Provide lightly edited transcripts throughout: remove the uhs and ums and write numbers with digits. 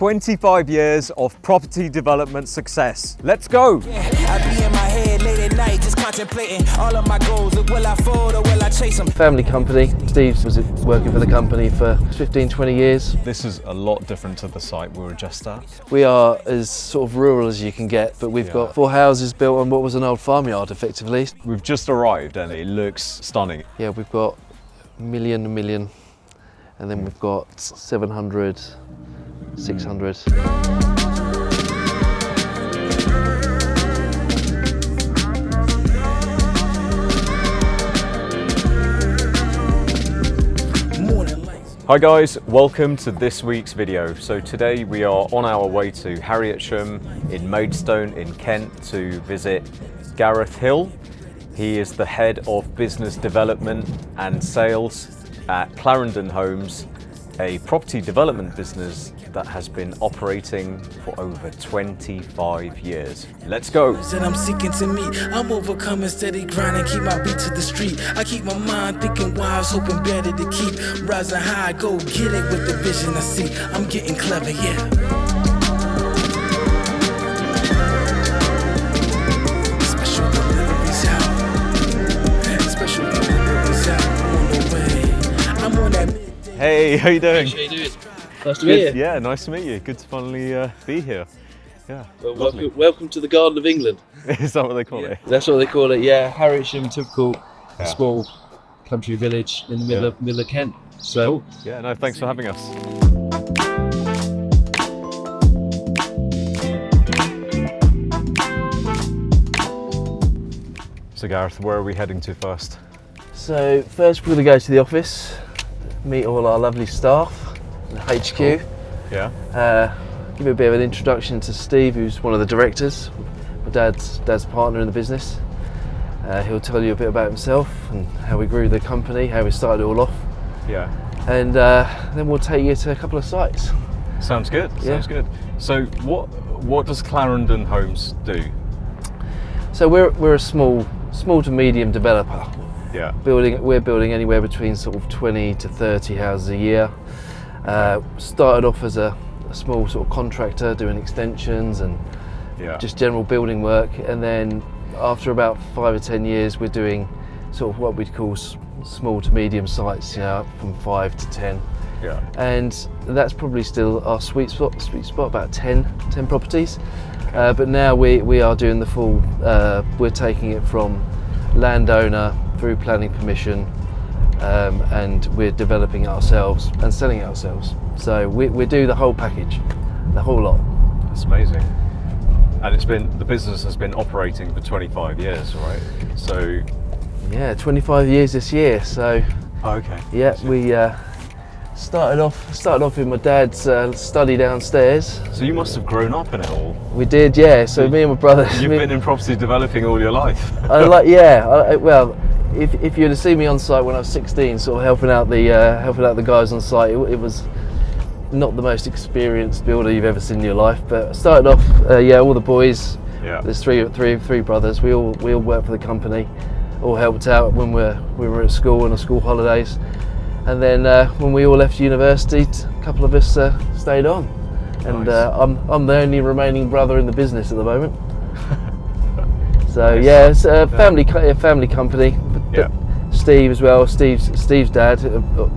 25 years of property development success. Let's go! I be in my head late at night, just contemplating all of my goals. Will I fold or will I chase them? Family company. Steve was working for the company for 15, 20 years. This is a lot different to the site we were just at. We are as sort of rural as you can get, but we've got 4 houses built on what was an old farmyard, effectively. We've just arrived and it looks stunning. Yeah, we've got a million, and then we've got 700, 600. Hi guys, welcome to this week's video. So today we are on our way to Harrietsham in Maidstone in Kent to visit Gareth Hill. He is the head of business development and sales at Clarendon Homes, a property development business that has been operating for over 25 years. Let's go. That I'm seeking to meet. I'm overcoming, steady grinding, keep my beat to the street. I keep my mind thinking wise, hoping better to keep rising high. Go get it with the vision I see. I'm getting clever, yeah. Special deliveries out. Special deliveries out on the way. I'm on that. Hey, how you doing? How you doing? Nice to meet you. Yeah, nice to meet you. Good to finally be here. Yeah. Well, welcome to the Garden of England. Is that what they call it? That's what they call it, yeah. Harrietsham, typical small country village in the middle of Kent. So, Cool. Yeah, no, thanks for having us. So Gareth, where are we heading to first? So first we're going to go to the office, meet all our lovely staff, the HQ. Cool. Yeah. Give you a bit of an introduction to Steve, who's one of the directors, my dad's partner in the business. He'll tell you a bit about himself and how we grew the company, how we started it all off. Yeah. And then we'll take you to a couple of sites. Sounds good. Yeah. Sounds good. So what does Clarendon Homes do? So we're a small to medium developer. Yeah. We're building anywhere between sort of 20 to 30 houses a year. Started off as a small sort of contractor doing extensions and just general building work, and then after about 5 or 10 years we're doing sort of what we'd call small to medium sites, you know, from 5 to 10. Yeah. And that's probably still our sweet spot, about 10 properties. But now we are doing the full, we're taking it from landowner through planning permission, and we're developing it ourselves and selling it ourselves. So we do the whole package, the whole lot. That's amazing. And the business has been operating for 25 years, right? So Yeah, 25 years this year. So okay. yeah, we started off in my dad's study downstairs. So you must have grown up in it all. We did, yeah. So me and my brother. You've been in property developing all your life. Well, if you'd have seen me on site when I was 16, sort of helping out the guys on site, it was not the most experienced builder you've ever seen in your life. But I started off, all the boys. Yeah. There's three brothers. We all worked for the company, all helped out when we were at school on the school holidays, and then when we all left university, a couple of us stayed on. And Nice. I'm the only remaining brother in the business at the moment. So yeah, it's a family company. Yeah. Steve as well. Steve's dad,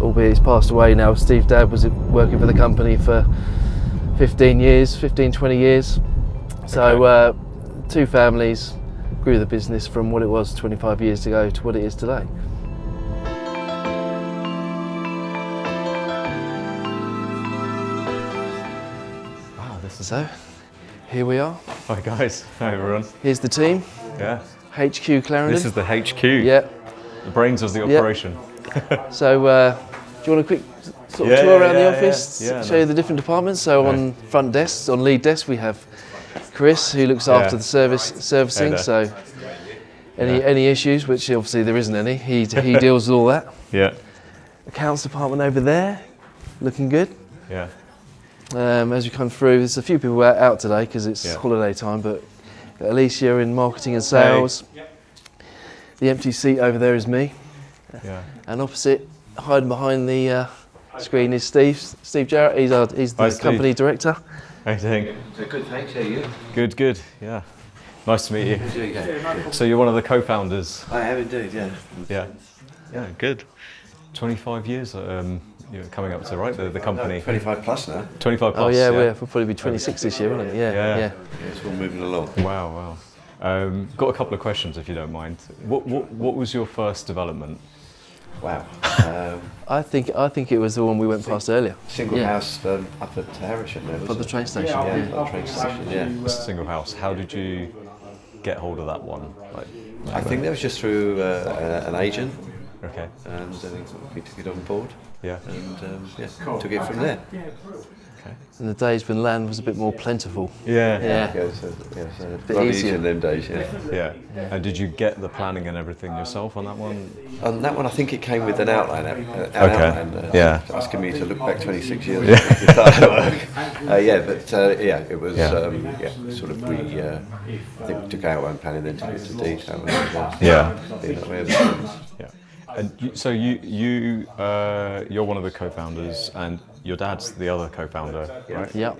albeit he's passed away now. Steve's dad was working for the company for 15, 20 years. So 2 families grew the business from what it was 25 years ago to what it is today. Wow, this is. So here we are. Hi guys. Hi everyone. Here's the team. Yeah. HQ Clarendon. This is the HQ. Yeah. The brains of the operation. So do you want a quick sort of tour around the office? Yeah, Show you the different departments. So on front desks, on lead desk, we have Chris, who looks after the servicing. Hey so any issues, which obviously there isn't any, he deals with all that. Yeah. Accounts department over there, looking good. Yeah. As you come through, there's a few people out today because it's holiday time, but Alicia in marketing and sales. Hey. The empty seat over there is me. Yeah. And opposite, hiding behind the screen is Steve Jarrett. He's the Hi, Steve. company director. How you doing? Good, thanks. How are you? Good. Yeah. Nice to meet you. So you're one of the co-founders. I am indeed, yeah. Yeah. Good. 25 years. You're coming up to the company. 25 plus now. 25 plus. Oh yeah, we'll probably be 26 this year, won't it? Yeah. Yeah, it's all moving along. Wow. Got a couple of questions if you don't mind. What was your first development? Wow. I think it was the one we went past earlier. Single house up at Harrietsham there, For wasn't the it? train station. Yeah, the train station, yeah. Single house. How did you get hold of that one? I think that was just through an agent, Okay. and we took it on board. Yeah. And took it from there. In the days when land was a bit more plentiful. Yeah. Yeah, so Bit lot easier. easier in them days, yeah. Yeah. And did you get the planning and everything yourself on that one? On that one, I think it came with an outline. Yeah. Asking me to look back 26 years ago to start the work. It was sort of I think we took outline planning, then took it to detail. And, Yeah. And you're one of the co-founders, and your dad's the other co-founder, right? Yep.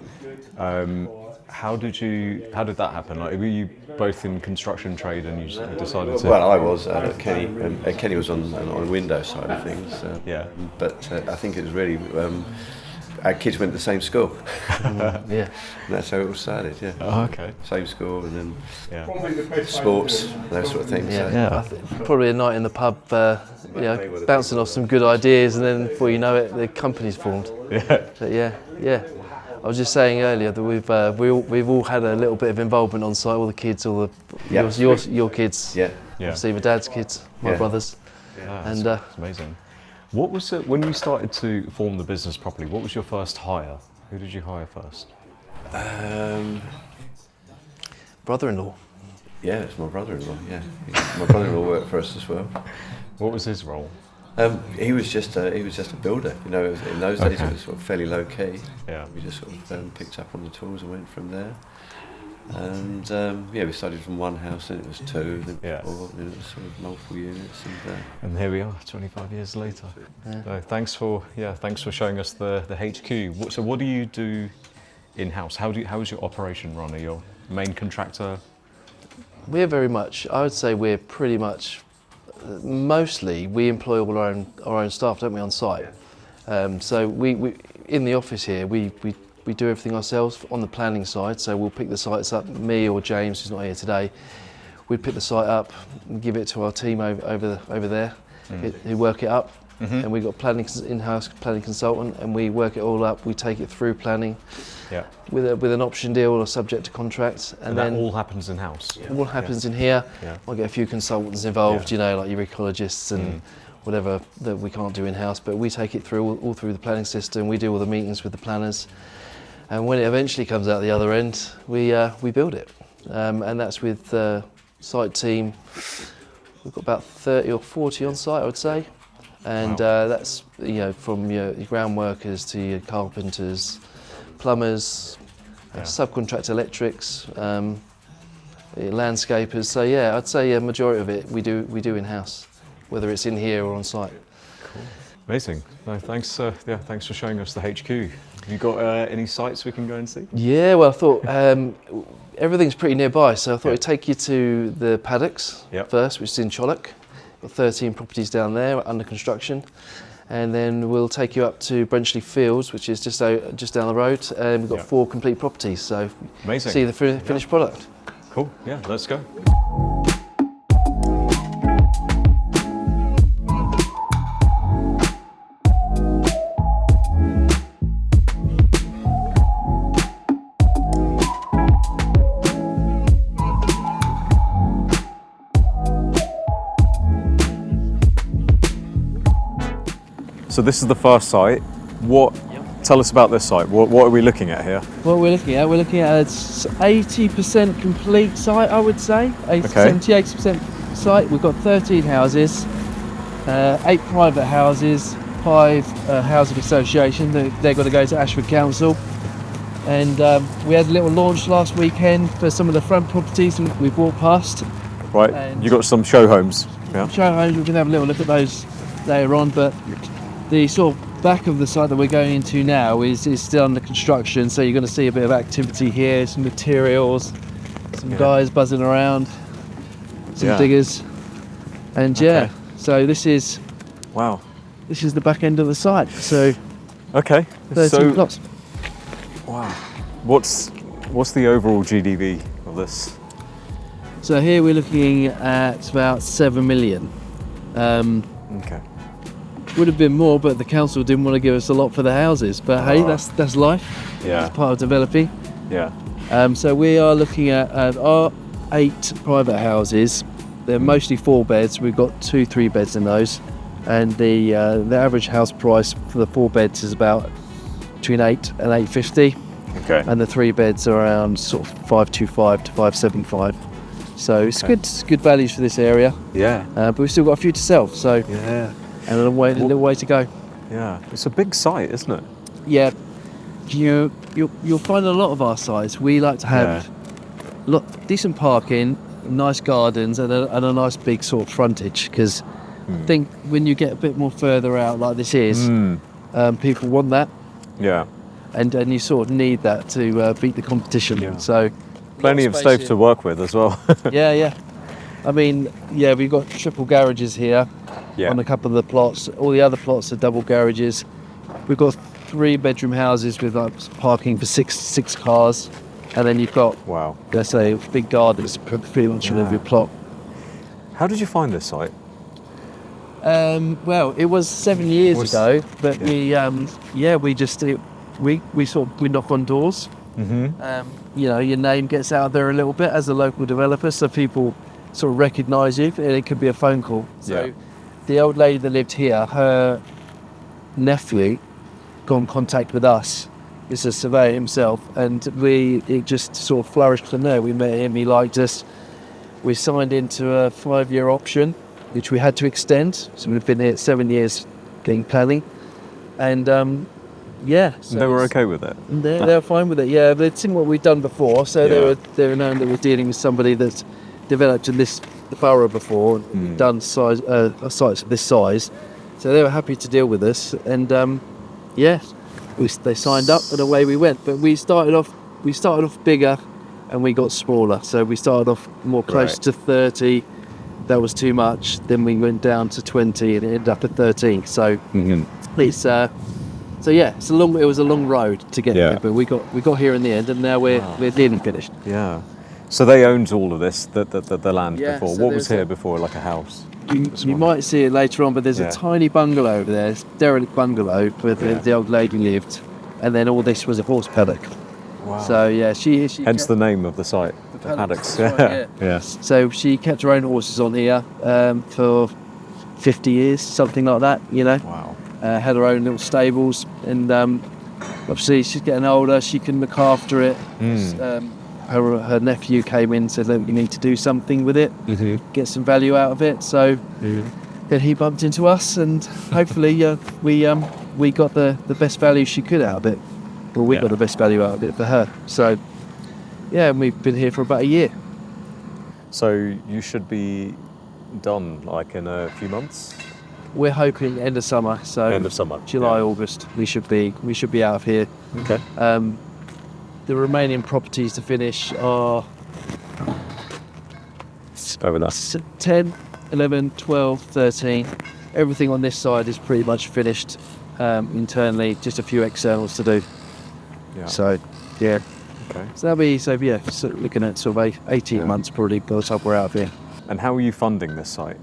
How did that happen? Like, were you both in construction trade, and you just decided to? Well, I was. Kenny was on the Windows side of things. But I think it was really our kids went to the same school. Yeah. And that's how it all started. Yeah. Oh, okay. Same school, and then sports, those sort of things. Yeah. Probably a night in the pub, bouncing off some good ideas, and then before you know it, the company's formed. Yeah. But yeah. I was just saying earlier that we've all had a little bit of involvement on site. All the kids, your kids. Yeah. Obviously, my dad's kids, my brothers. And that's amazing. What was it when you started to form the business properly? What was your first hire? Who did you hire first? Brother-in-law. Yeah, it's my brother-in-law. Yeah, my brother-in-law worked for us as well. What was his role? He was just a builder. You know, in those days it was sort of fairly low key. Yeah. We just sort of picked up on the tools and went from there. And we started from one house, then it was two, then four, then it was sort of multiple units, and here we are, 25 years later. So thanks for showing us the HQ. So what do you do in house? How is your operation run? Are you a main contractor? I would say we're pretty much. Mostly, we employ all our own staff, don't we, on site? So we in the office here, we do everything ourselves on the planning side. So we'll pick the sites up. Me or James, who's not here today, we'd pick the site up and give it to our team over there, who work it up. And we've got in-house planning consultant, and we work it all up. We take it through planning with an option deal or subject to contract, and then that all happens in house. All happens in here. I'll get a few consultants involved, like your ecologists and whatever that we can't do in house. But we take it through all through the planning system. We do all the meetings with the planners, and when it eventually comes out the other end, we build it, and that's with the site team. We've got about 30 or 40 on site, I would say. And that's from your ground workers to your carpenters, plumbers, subcontract electrics, landscapers. So I'd say a majority of it we do in house, whether it's in here or on site. Cool. Amazing. No, thanks. Thanks for showing us the HQ. Have you got any sites we can go and see? Yeah, well, I thought everything's pretty nearby, so I thought I'd take you to the Paddocks first, which is in Chollock. 13 properties down there under construction, and then we'll take you up to Brenchley Fields, which is just down the road, and we've got 4 complete properties, so amazing. See the finished product. Cool, let's go. So this is the first site. Tell us about this site. What are we looking at here? What we're looking at a 80% complete site, I would say. 70-80% site. We've got 13 houses, 8 private houses, 5 housing association. They're going to go to Ashford Council. And we had a little launch last weekend for some of the front properties we've walked past. Right. And you got some show homes. Show homes. We can have a little look at those later on, but the sort of back of the site that we're going into now is still under construction, so you're going to see a bit of activity here, some materials, some guys buzzing around, some diggers, and so this is the back end of the site. So 13 plots. Wow. What's the overall GDV of this? So here we're looking at about 7 million. Okay. Would have been more, but the council didn't want to give us a lot for the houses. But hey, that's life. Yeah. It's part of developing. Yeah. So we are looking at our 8 private houses. They're mostly 4 beds. We've got 2 3 beds in those, and the average house price for the 4 beds is about between 8 and 850. Okay. And the 3 beds are around sort of 525 to 575. So it's good values for this area. Yeah. But we've still got a few to sell. So and a little way to go. Yeah. It's a big site, isn't it? Yeah. You'll find a lot of our sites. We like to have decent parking, nice gardens, and a nice big sort of frontage. Because I think when you get a bit more further out, like this is, people want that. Yeah. And you sort of need that to beat the competition. Yeah. So Plenty of space to work with as well. yeah. I mean, we've got triple garages here on a couple of the plots. All the other plots are double garages. We've got 3-bedroom houses with parking for six cars, and then you've got let's say big gardens pretty much on every plot. How did you find this site? Well, it was 7 years ago, but we knock on doors. Your name gets out there a little bit as a local developer, so people sort of recognise you, and it could be a phone call. So the old lady that lived here, her nephew got in contact with us. He's a surveyor himself, and it just sort of flourished from there. We met him, he liked us. We signed into a 5-year option, which we had to extend. So we've been here 7 years getting planning, and so they were okay with it. They were fine with it. Yeah, they'd seen what we'd done before, so they were known that we're dealing with somebody that's developed in this borough before, and done sites of this size. So they were happy to deal with us, and they signed up, and away we went. But we started off bigger, and we got smaller. So we started off more close to 30. That was too much. Then we went down to 20, and it ended up at 13. So it's. It was a long road to get there, but we got here in the end, and now we're nearly finished. Yeah. So they owned all of this, the land before. So what was here before, like a house? You might see it later on, but there's a tiny bungalow over there. It's a derelict bungalow where the old lady lived, and then all this was a horse paddock. Wow. So she hence the name of the site, the Paddocks. Right, So she kept her own horses on here for 50 years, something like that. Wow. Had her own little stables, and obviously she's getting older, she can look after it. Her nephew came in and said, look, you need to do something with it, get some value out of it. So then he bumped into us, and hopefully we got the best value she could out of it. Well, we got the best value out of it for her. So and we've been here for about a year. So you should be done like in a few months? We're hoping end of summer, so end of summer, July, August. We should be out of here. Okay. The remaining properties to finish are over that. 10, 11, 12, 13. Everything on this side is pretty much finished internally. Just a few externals to do. Yeah. So Okay. So that'll be looking at sort of 18 months probably by the time we're out of here. And how are you funding this site?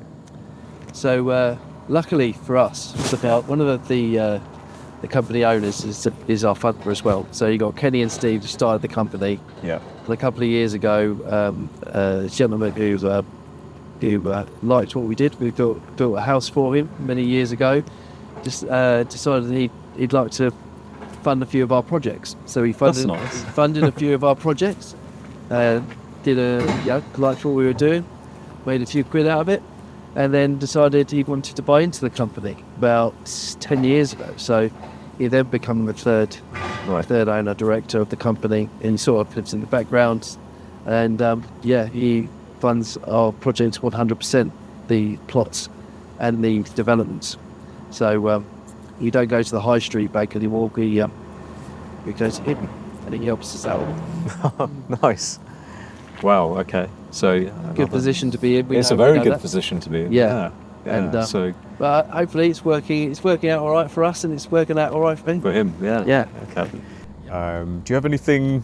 So. Luckily for us, one of the company owners is our funder as well. So you got Kenny and Steve who started the company. Yeah. A couple of years ago, a gentleman who liked what we did. We built a house for him many years ago. Just decided he'd like to fund a few of our projects. So he funded a few of our projects. Liked what we were doing, made a few quid out of it. And then decided he wanted to buy into the company about 10 years ago. So he then became the third owner director of the company, and he sort of lives in the background. And he funds our projects 100%, the plots and the developments. So We don't go to the high street bake anymore. We go to him, and he helps us out. Nice. Wow. Okay. So Good position to be in. It's a very good position to be in. Yeah. Yeah. And So but hopefully it's working. It's working out all right for us, and it's working out all right for me. for him, yeah. Yeah. Okay. Do you have anything?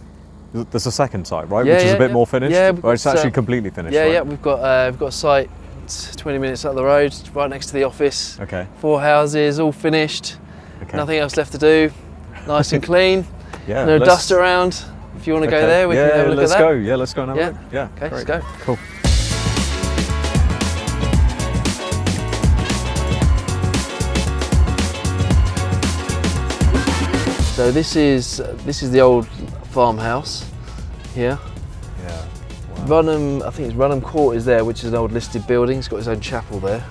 There's a second site, right? Yeah, Which is a yeah, bit yeah. more finished. Yeah, Or it's actually so- completely finished. Yeah, right? yeah, we've got a site 20 minutes up the road, right next to the office. Okay. 4 houses, all finished. Okay. Nothing else left to do. Nice and clean. Yeah. No let's- dust around. If you want to go okay. there, we yeah, can have a look let's at that. go. Yeah, let's go and have Yeah. a look. Yeah. Okay, let's great. go. Cool. So this is the old farmhouse here. Yeah. Runham, I think it's Runham Court is there, which is an old listed building. It's got its own chapel there,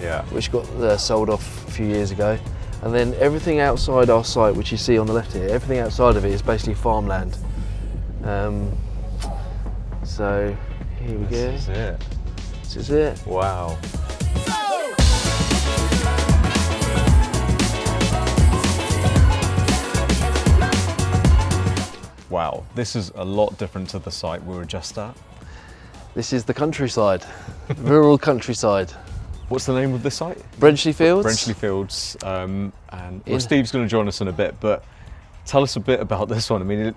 Yeah. which got sold off a few years ago. And then everything outside our site, which you see on the left here, everything outside of it is basically farmland. So here we go. This is it. This is it. Wow. Wow, this is a lot different to the site we were just at. This is the countryside, rural countryside. What's the name of this site? Brenchley Fields. Brenchley Fields. And well, Yeah. Steve's going to join us in a bit, but tell us a bit about this one. I mean,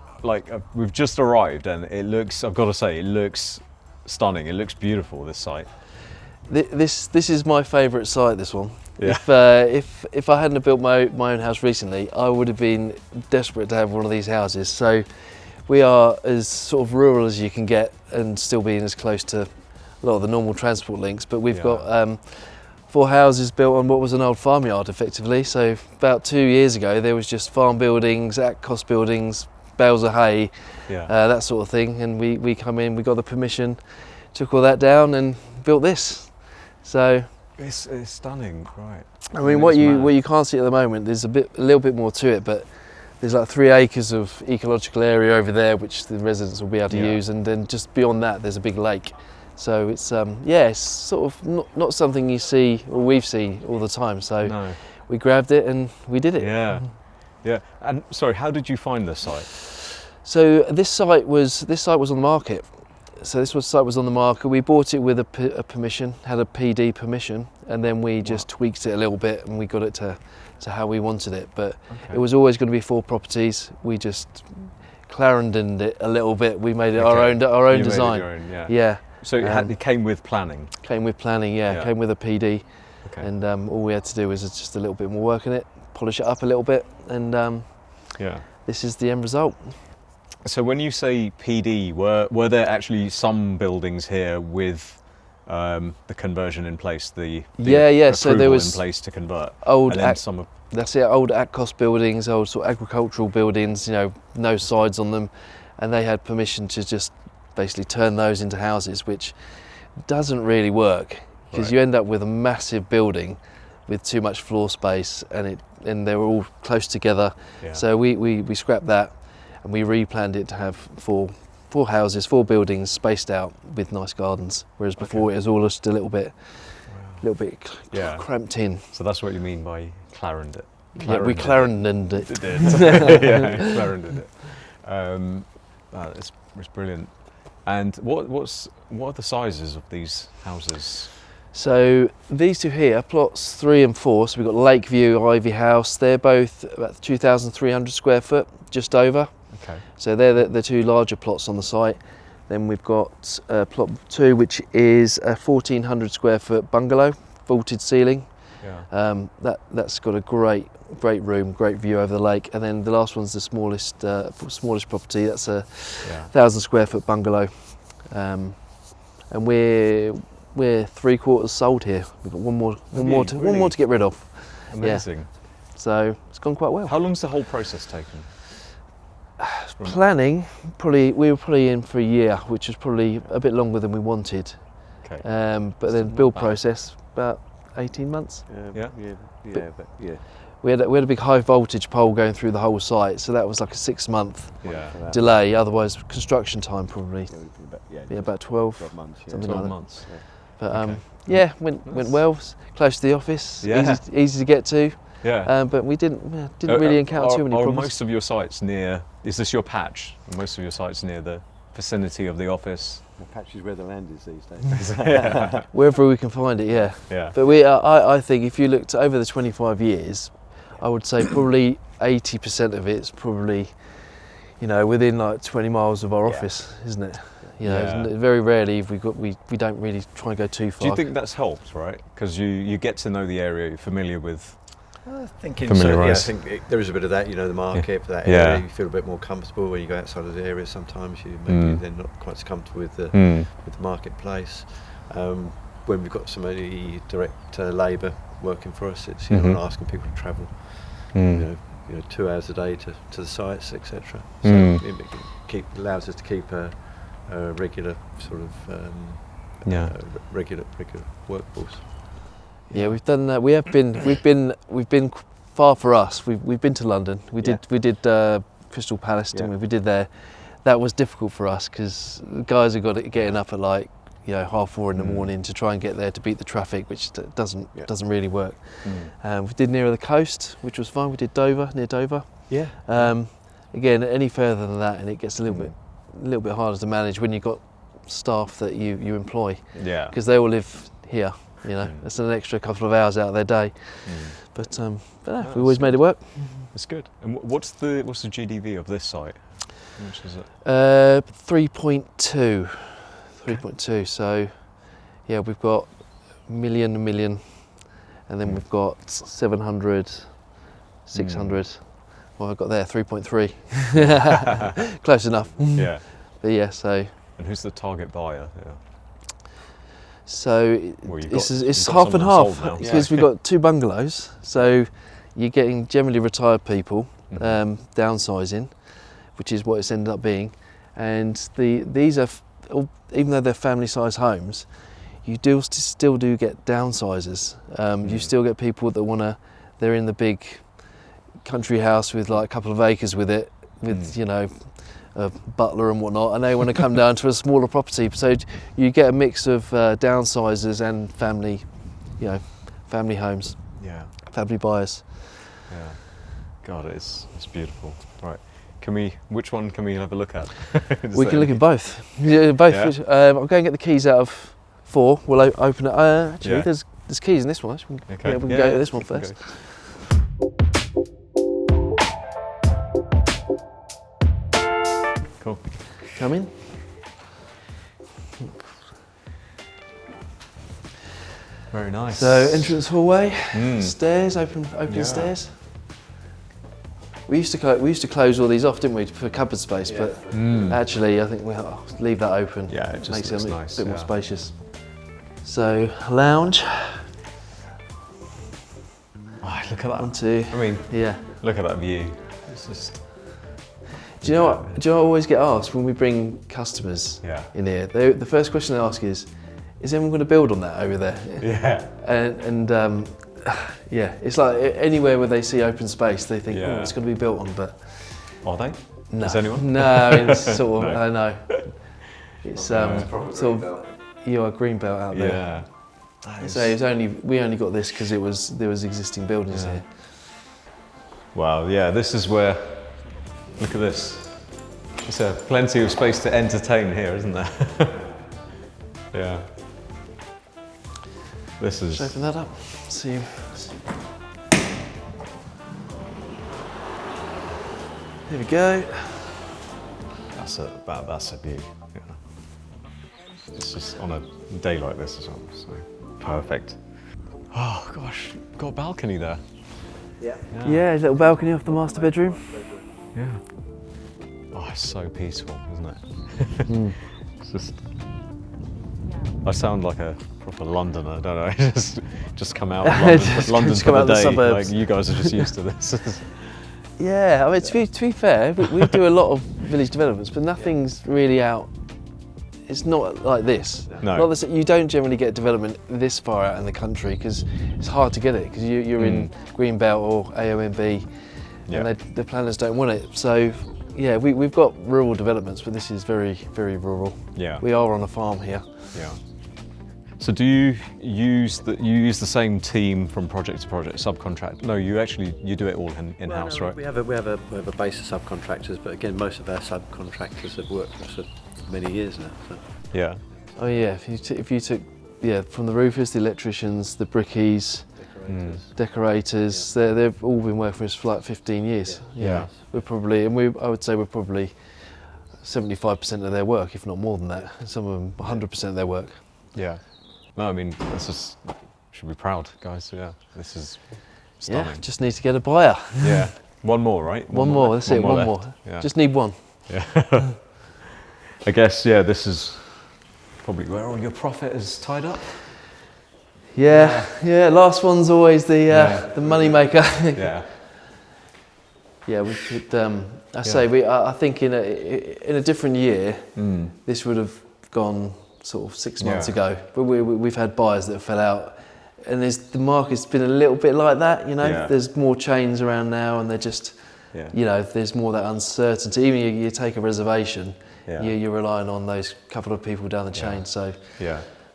we've just arrived and it looks, I've got to say, it looks stunning. It looks beautiful, this site. This is my favourite site. This one. Yeah. If I hadn't have built my own house recently, I would have been desperate to have one of these houses. So we are as sort of rural as you can get, and still being as close to a lot of the normal transport links. But we've got 4 houses built on what was an old farmyard, effectively. So about 2 years ago, there was just farm buildings, at-cost buildings, bales of hay, that sort of thing. And we come in, we got the permission, took all that down, and built this. So. It's stunning, right? I mean, what you can't see at the moment, there's a little bit more to it, but there's like 3 acres of ecological area over there, which the residents will be able to use, and then just beyond that, there's a big lake. So it's it's sort of not something you see or we've seen all the time. So we grabbed it and we did it. Yeah, yeah. And sorry, how did you find this site? So this site was on the market. So site was on the market. We bought it with a permission, had a PD permission, and then we just tweaked it a little bit and we got it to how we wanted it. But it was always going to be 4 properties. We just Clarendoned it a little bit. We made it our own You design. Made it your own, Yeah. So it came with planning. Came with planning, came with a PD. Okay. And all we had to do was just a little bit more work in it, polish it up a little bit, and this is the end result. So when you say PD, were there actually some buildings here with the conversion in place, the so there was in place to convert? old That's old at-cost buildings, old sort of agricultural buildings, no sides on them, and they had permission to just basically turn those into houses, which doesn't really work because you end up with a massive building with too much floor space, and they were all close together. So we scrapped that. And we replanned it to have four houses, 4 buildings spaced out with nice gardens, whereas before it was all just a little bit cramped in. So that's what you mean by Clarendon. Yeah, we Clarendoned it. Yeah, Clarendoned it. It's brilliant. And what are the sizes of these houses? So these 2 here, plots 3 and 4. So we've got Lakeview, Ivy House. They're both about 2,300 square foot, just over. Okay. So they're the 2 larger plots on the site. Then we've got plot 2, which is a 1,400 square foot bungalow, vaulted ceiling. Yeah. That's got a great room, great view over the lake. And then the last one's the smallest property. That's a 1,000 square foot bungalow. And we're 3/4 sold here. We've got one more to get rid of. Amazing. Yeah. So it's gone quite well. How long's the whole process taken? Planning, we were probably in for a year, which was probably a bit longer than we wanted. Okay. But then build process about 18 months. Yeah. We had a big high voltage pole going through the whole site, so that was like a 6-month delay. Otherwise, construction time probably about 12 months. something 12 like that. months. But went well. Close to the office. Yeah. Easy to get to. Yeah. But we didn't really encounter too many Are problems. most of your sites near? Is this your patch? Are most of your sites near the vicinity of the office? The patch is where the land is these days. Yeah. Wherever we can find it, yeah. Yeah. But I think if you looked over the 25 years, I would say probably 80% of it's probably, within like 20 miles of our office, isn't it? Very rarely if we don't really try and go too far. Do you think that's helped, right? Because you get to know the area, you're familiar with. I think so. Yeah, I Familiarised. think there is a bit of that. The market for that Yeah. area. You feel a bit more comfortable when you go outside of the area. Sometimes you maybe then not quite as comfortable with the marketplace. When we've got somebody direct labour working for us, it's not asking people to travel. 2 hours a day to the sites, etc. So it allows us to keep a regular sort of regular workforce. Yeah, we've done that. We've been far for us. We've been to London. We did Crystal Palace, didn't we? We did there. That was difficult for us because the guys have got it getting up at like 4:30 in the morning to try and get there to beat the traffic, which doesn't really work. We did nearer the coast, which was fine. We did near Dover. Yeah. Again, any further than that, and it gets a little bit harder to manage when you've got staff that you employ. Yeah. Because they all live here. It's an extra couple of hours out of their day. But no, we always made it work. It's good. And what's the GDV of this site? How much is it? 3.2. 3.2. So yeah, we've got a million, and then we've got 700, 600. Well, I've got there 3.3. Close enough. Yeah. But yeah, so. And who's the target buyer? Yeah. So Well, it's half and half because we've got 2 bungalows. So you're getting generally retired people downsizing, which is what it's ended up being. And these are, even though they're family-sized homes, you still do get downsizers. You still get people that they're in the big country house with like a couple of acres with it, with a butler and whatnot, and they want to come down to a smaller property. So you get a mix of downsizers and family, family homes, family buyers. Yeah. God, it's beautiful. Right. Which one can we have a look at? We can look at both. Yeah, both. Yeah. I'll go and get the keys out of 4. We'll open it. Actually, Yeah. there's keys in this one. Actually. Okay. Yeah, we can go to this one first. Okay. Cool. Come in. Very nice. So entrance hallway, stairs, open Yeah. stairs. We used to close all these off, didn't we, for cupboard space? But actually, I think we'll leave that open. Yeah, it just makes looks it a nice, bit more yeah. spacious. So lounge. Oh, look at that. 1, 2. I mean, Yeah. look at that view. It's just. Do you know what? Do you know what I always get asked when we bring customers Yeah. in here? The first question they ask is anyone going to build on that over there? Yeah. And yeah, it's like anywhere where they see open space, they think, Yeah. oh, it's going to be built on, but Are they? no. Is anyone? No, it's sort of, No. I know. It's sort of, you're a green belt out there. Yeah. So we only got this because there was existing buildings Yeah. here. Wow, yeah, this is where, look at this. There's plenty of space to entertain here, isn't there? Yeah. This is. Let's open that up. See. Here we go. That's a view. Yeah. It's just on a day like this as well, so perfect. Oh gosh, got a balcony there. Yeah, a little balcony off the master bedroom. Yeah. Oh, it's so peaceful, isn't it? It's just. I sound like a proper Londoner, don't I? just come out of London, London Just for come the out of the day. suburbs. Like you guys are just used to this. Yeah, I mean, to be fair, we do a lot of village developments, but nothing's really out. It's not like this. No. Not this, you don't generally get development this far out in the country because it's hard to get it because you're in Greenbelt or AONB, Yeah. and the planners don't want it. So yeah, we've got rural developments, but this is very, very rural. Yeah. We are on a farm here. Yeah. So do you use the same team from project to project, subcontract? No, you do it all in-house, right? We have a base of subcontractors, but again, most of our subcontractors have worked for us for many years now. So. Yeah. Oh yeah, if you took from the roofers, the electricians, the brickies, decorators, they've all been working for us for like 15 years. Yeah. We're probably, I would say we're probably 75% of their work, if not more than that. Some of them 100% of their work. Yeah. No, I mean, should be proud, guys. Yeah, this is stunning. Yeah, just need to get a buyer. Yeah. One more, right? One more, that's it, one more. Yeah. Just need one. Yeah. I guess, yeah, this is probably where all your profit is tied up. Yeah, last one's always the money maker. Yeah. Yeah, we could, I think in a different year, this would have gone sort of 6 months ago. But we've had buyers that fell out, and the market's been a little bit like that, you know. Yeah. There's more chains around now, and they're just, you know, there's more that uncertainty. Even you take a reservation, you're relying on those couple of people down the chain. So,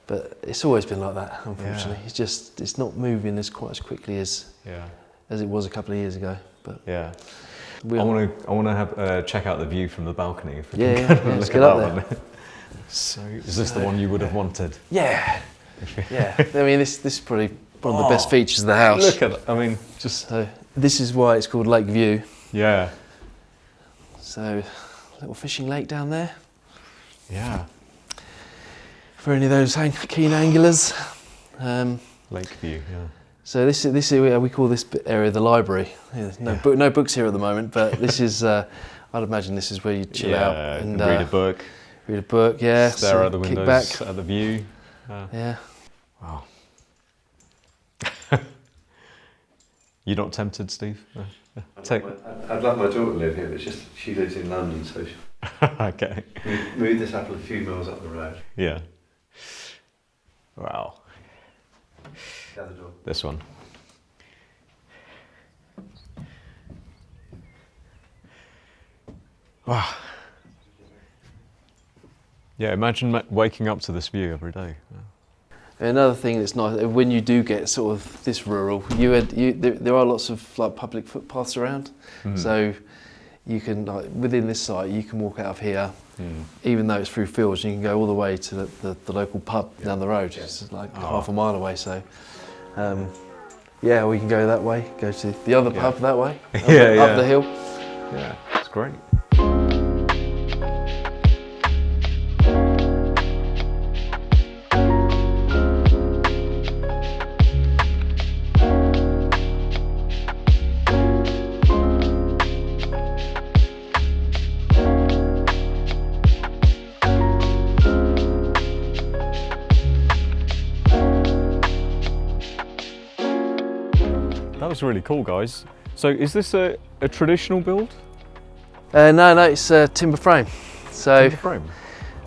but it's always been like that, unfortunately. Yeah. It's not moving quite as quickly as it was a couple of years ago. But yeah. I want to have check out the view from the balcony. If we let's get up there. So, is this the one you would have wanted? Yeah, yeah. I mean, this is probably one of the best features of the house. Look at it. I mean, just. So this is why it's called Lake View. Yeah. So, little fishing lake down there. Yeah. For any of those keen anglers. Lake View. Yeah. So this is we call this area the library. No books here at the moment, but this is. I'd imagine this is where you chill out and read a book. Read a book, yeah. Stare out the kick windows back. at the view. Yeah. Wow. You're not tempted, Steve? I'd like my daughter to live here, but it's just she lives in London, so okay. Move this apple a few miles up the road. Yeah. Wow. The other door. This one. Wow. Yeah, imagine waking up to this view every day. Another thing that's nice, when you do get sort of this rural, there are lots of like public footpaths around, so you can, like, within this site, you can walk out of here, even though it's through fields, you can go all the way to the local pub down the road. It's like half a mile away, so we can go that way, go to the other pub that way, up the hill. Yeah, it's great. That was really cool, guys. So is this a traditional build? No, it's timber frame. So, timber frame?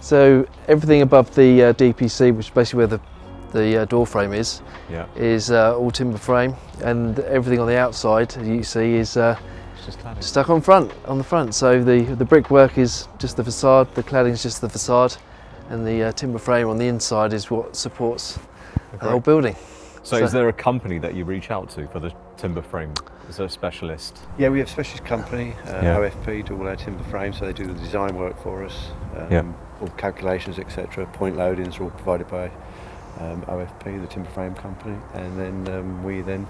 So everything above the DPC, which is basically where the door frame is all timber frame, and everything on the outside, as you see, is just stuck on the front. So the brickwork is just the facade, the cladding is just the facade, and the timber frame on the inside is what supports the whole building. So is there a company that you reach out to for the timber frame? Is there a specialist? Yeah, we have a specialist company, OFP, do all our timber frames, so they do the design work for us, all calculations, etc. Point loadings are all provided by OFP, the timber frame company, and then we then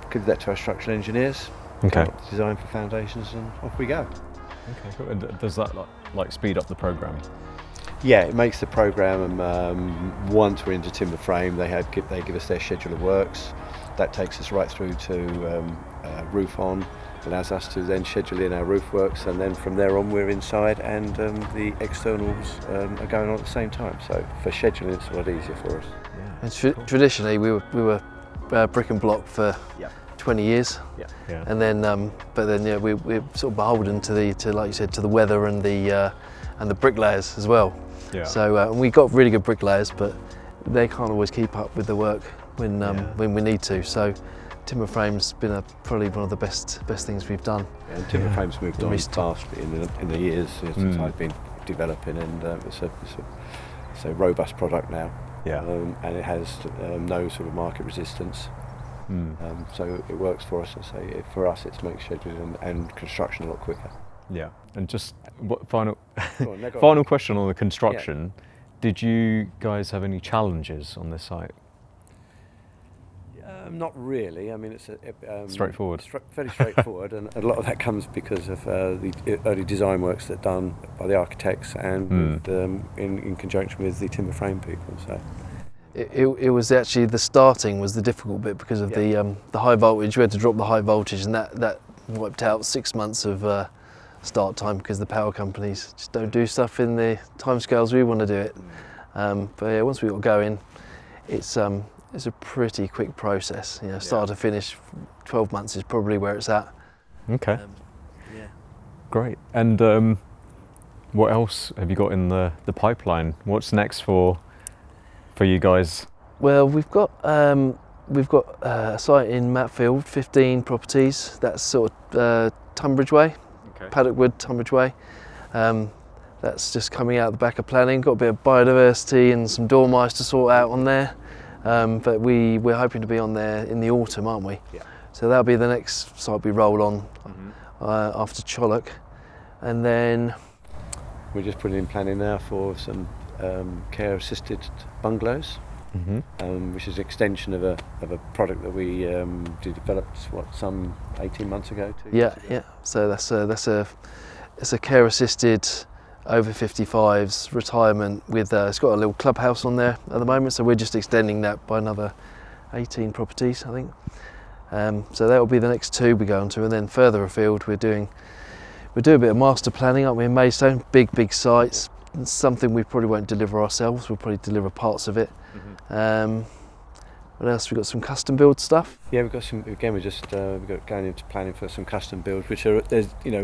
give that to our structural engineers, design for foundations, and off we go. Okay, cool. And does that like speed up the program? Yeah, it makes the program. Once we're into timber frame, they give us their schedule of works. That takes us right through to roof on, allows us to then schedule in our roof works, and then from there on we're inside, and the externals are going on at the same time. So for scheduling, it's a lot easier for us. Yeah. And traditionally, we were brick and block for 20 years. Yeah. And then, we're sort of beholden to like you said, to the weather and the bricklayers as well. Yeah. So we got really good bricklayers, but they can't always keep up with the work when we need to. So timber frame's been probably one of the best things we've done. Yeah, and timber frame's moved on fast in the years since I've been developing, and it's a robust product now. Yeah. And it has no sort of market resistance. So it works for us. So for us, it's make scheduling and construction a lot quicker. Yeah. And just what final Go on, no, go on. final question on the construction. Did you guys have any challenges on this site? Not really. I mean, it's Straightforward. Fairly straightforward, and a lot of that comes because of the early design works that are done by the architects and in conjunction with the timber frame people. So It was actually the starting was the difficult bit because of the high voltage. We had to drop the high voltage, and that wiped out 6 months of start time because the power companies just don't do stuff in the timescales we want to do it. But yeah, once we got going, it's a pretty quick process. You know, start to finish, 12 months is probably where it's at. Okay. Yeah. Great. And what else have you got in the pipeline? What's next for you guys? Well, we've got a site in Matfield, 15 properties. That's sort of Tunbridge Way, Paddocks, Tunbridge Way. That's just coming out the back of planning. Got a bit of biodiversity and some dormice to sort out on there. But we're hoping to be on there in the autumn, aren't we? Yeah. So that'll be the next site we roll on after Chollock, and then we're just putting in planning now for some care-assisted bungalows, which is an extension of a product that we developed some 18 months ago. 2 years ago. Yeah. So it's a care-assisted over 55s retirement with it's got a little clubhouse on there at the moment, so we're just extending that by another 18 properties, I think. So that will be the next 2 we go on to, and then further afield we do a bit of master planning, aren't we, in Maidstone? Big sites. It's something we probably won't deliver ourselves. We'll probably deliver parts of it. What else? We've got some custom build stuff. Yeah, we've got some. Again, we've got going into planning for some custom builds, which are with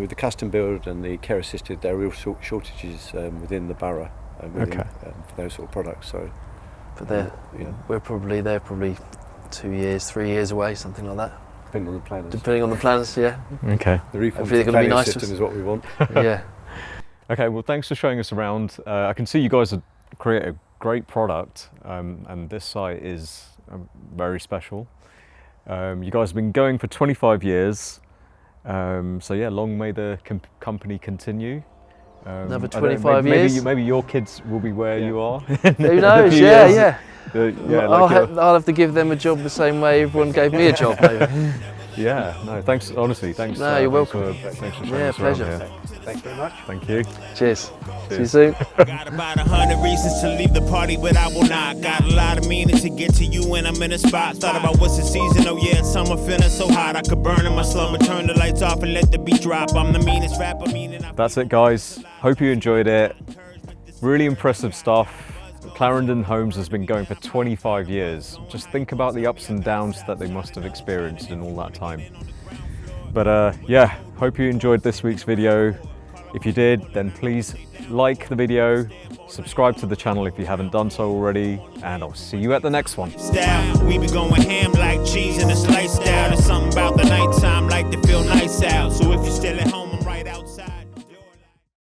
the custom build and the care assisted, there are real shortages within the borough for those sort of products. So, but they're probably 2 years, 3 years away, something like that. Depending on the planners. Depending on the planners, yeah. Okay. The reform Hopefully they're gonna be planning nice. system is what we want. Yeah. Okay. Well, thanks for showing us around. I can see you guys have created a great product, and this site is very special. You guys have been going for 25 years. So yeah, long may the company continue. Another 25 years. Maybe your kids will be where you are. Who knows? Yeah. I'll have to give them a job the same way everyone gave me a job. Maybe. Yeah. No. Thanks. Honestly, thanks. No, you're welcome. Thanks for showing Yeah, us around pleasure. here. Thanks very much. Thank you. Cheers. See you soon. Got about 100 reasons to leave the party, but I will not. Got a lot of meaning to get to you when I'm in a spot. Thought about what's the season, oh yeah, summer feeling so hot. I could burn in my slumber, turn the lights off and let the beat drop. I'm the meanest rapper, meaning That's it, guys. Hope you enjoyed it. Really impressive stuff. Clarendon Homes has been going for 25 years. Just think about the ups and downs that they must have experienced in all that time. But yeah, hope you enjoyed this week's video. If you did, then please like the video, subscribe to the channel if you haven't done so already, and I'll see you at the next one. we be going